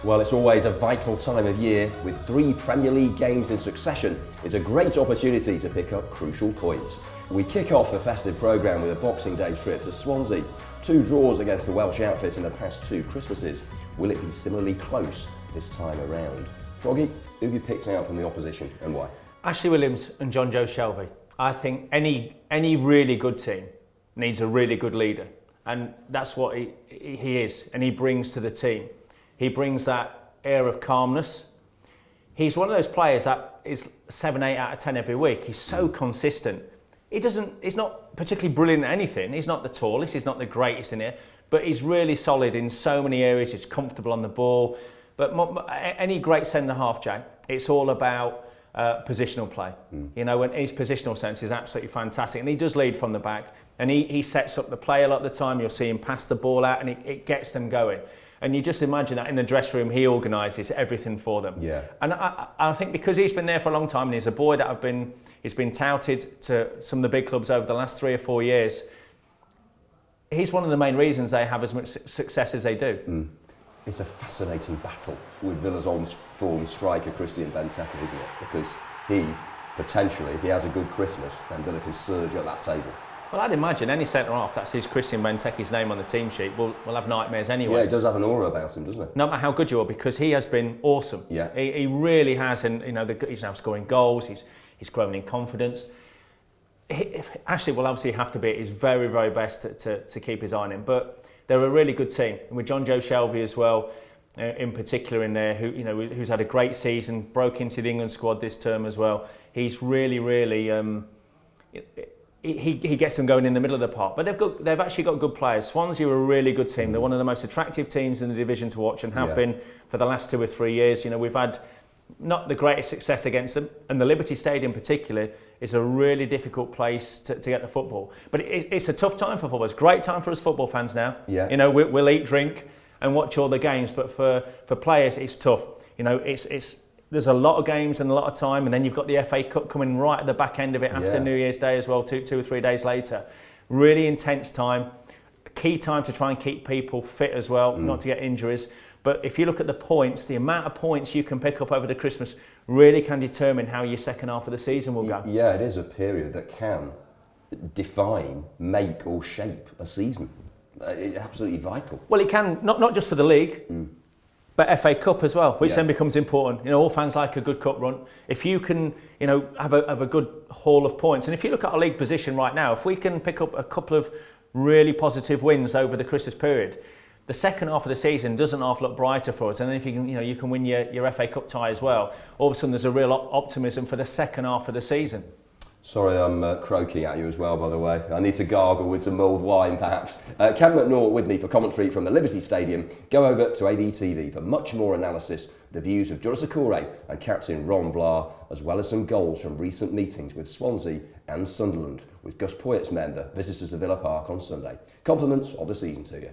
Well, it's always a vital time of year. With 3 Premier League games in succession, it's a great opportunity to pick up crucial points. We kick off the festive programme with a Boxing Day trip to Swansea. 2 draws against the Welsh outfit in the past 2 Christmases. Will it be similarly close this time around? Froggy, who have you picked out from the opposition and why? Ashley Williams and John Joe Shelvey. I think any really good team needs a really good leader, and that's what he is, and he brings to the team. He brings that air of calmness. He's one of those players that is 7, 8 out of 10 every week. He's so consistent. He's not particularly brilliant at anything. He's not the tallest, he's not the greatest in here, but he's really solid in so many areas. He's comfortable on the ball. But any great centre-half, Jack, it's all about positional play. You know, when his positional sense is absolutely fantastic, and he does lead from the back, and he sets up the play a lot of the time. You'll see him pass the ball out, and it gets them going. And you just imagine that in the dressing room, he organises everything for them. Yeah. And I think because he's been there for a long time, and he's a boy that he's been touted to some of the big clubs over the last 3 or 4 years, he's one of the main reasons they have as much success as they do. It's a fascinating battle with Villa's on-form striker Christian Benteke, isn't it? Because he, potentially, if he has a good Christmas, then Villa can surge at that table. Well, I'd imagine any centre-half that sees Christian Benteke's name on the team sheet will have nightmares anyway. Yeah, he does have an aura about him, doesn't he? No matter how good you are, because he has been awesome. Yeah. He really has, and you know, he's now scoring goals, he's grown in confidence. Ashley will obviously have to be at his very, very best to keep his eye on him, but they're a really good team, and with John Joe Shelvey as well, in particular in there, who's had a great season, broke into the England squad this term as well. He's really, he gets them going in the middle of the park. But they've actually got good players. Swansea are a really good team. They're one of the most attractive teams in the division to watch, and have been for the last 2 or 3 years. You know, we've had not the greatest success against them, and the Liberty Stadium particularly is a really difficult place to get the football. But it's a tough time for football. It's a great time for us football fans now. Yeah. You know, we'll eat, drink and watch all the games, but for players it's tough. You know, there's a lot of games and a lot of time, and then you've got the FA Cup coming right at the back end of it after New Year's Day as well, 2 or 3 days later. Really intense time, key time to try and keep people fit as well, not to get injuries. But if you look at the points, the amount of points you can pick up over the Christmas really can determine how your second half of the season will go. Yeah, it is a period that can define, make or shape a season. It's absolutely vital. Well, it can, not just for the league, but FA Cup as well, which then becomes important. You know, all fans like a good cup run. If you can, you know, have a good haul of points, and if you look at our league position right now, if we can pick up a couple of really positive wins over the Christmas period, the second half of the season doesn't half look brighter for us. And then if you can, you can win your FA Cup tie as well. All of a sudden, there's a real optimism for the second half of the season. Sorry, I'm croaking at you as well, by the way. I need to gargle with some mulled wine, perhaps. Ken McNaught with me for commentary from the Liberty Stadium. Go over to AVTV for much more analysis, the views of Vlaar and Okore and captain Ron Vlaar, as well as some goals from recent meetings with Swansea and Sunderland, with Gus Poyet's men, the visitors to Villa Park on Sunday. Compliments of the season to you.